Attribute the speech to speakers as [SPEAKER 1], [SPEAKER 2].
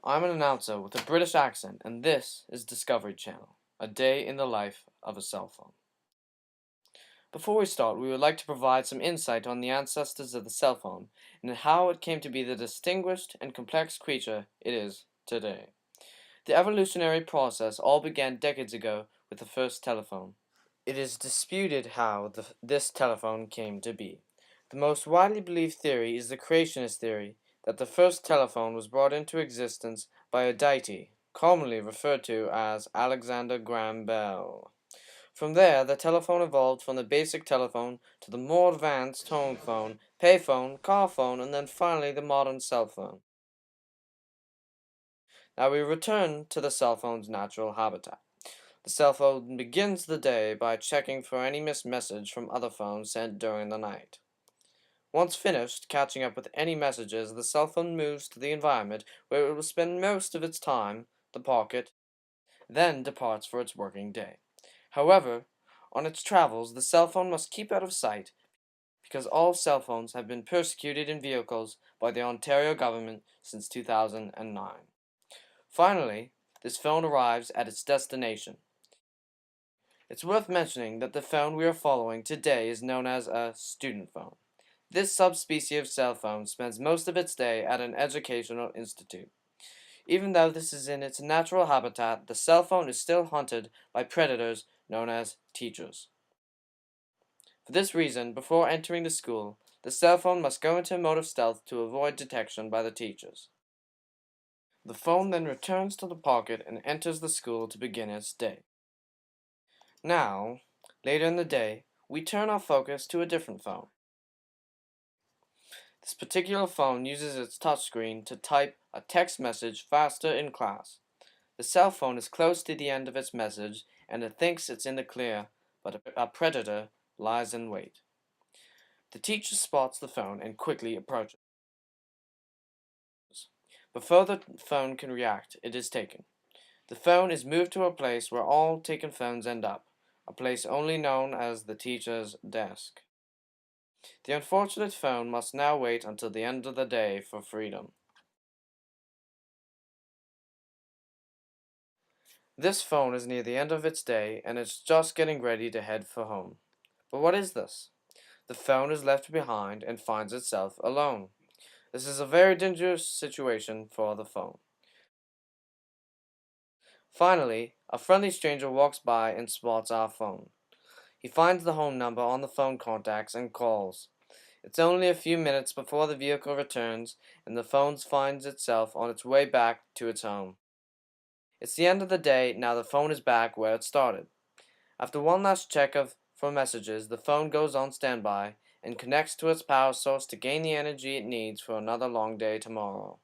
[SPEAKER 1] I'm an announcer with a British accent, and this is Discovery Channel, a day in the life of a cell phone. Before we start, we would like to provide some insight on the ancestors of the cell phone and how it came to be the distinguished and complex creature it is today. The evolutionary process all began decades ago with the first telephone. It is disputed how this telephone came to be. The most widely believed theory is the creationist theory, that the first telephone was brought into existence by a deity, commonly referred to as Alexander Graham Bell. From there, the telephone evolved from the basic telephone to the more advanced home phone, payphone, car phone, and then finally the modern cell phone. Now we return to the cell phone's natural habitat. The cell phone begins the day by checking for any missed message from other phones sent during the night. Once finished catching up with any messages, the cell phone moves to the environment where it will spend most of its time, the pocket, then departs for its working day. However, on its travels, the cell phone must keep out of sight because all cell phones have been persecuted in vehicles by the Ontario government since 2009. Finally, this phone arrives at its destination. It's worth mentioning that the phone we are following today is known as a student phone. This subspecies of cell phone spends most of its day at an educational institute. Even though this is in its natural habitat, the cell phone is still hunted by predators known as teachers. For this reason, before entering the school, the cell phone must go into a mode of stealth to avoid detection by the teachers. The phone then returns to the pocket and enters the school to begin its day. Now, later in the day, we turn our focus to a different phone. This particular phone uses its touchscreen to type a text message faster in class. The cell phone is close to the end of its message and it thinks it's in the clear, but a predator lies in wait. The teacher spots the phone and quickly approaches. Before the phone can react, it is taken. The phone is moved to a place where all taken phones end up, a place only known as the teacher's desk. The unfortunate phone must now wait until the end of the day for freedom. This phone is near the end of its day and it's just getting ready to head for home. But what is this? The phone is left behind and finds itself alone. This is a very dangerous situation for the phone. Finally, a friendly stranger walks by and spots our phone. He finds the home number on the phone contacts and calls. It's only a few minutes before the vehicle returns and the phone finds itself on its way back to its home. It's the end of the day, now the phone is back where it started. After one last check for messages, the phone goes on standby and connects to its power source to gain the energy it needs for another long day tomorrow.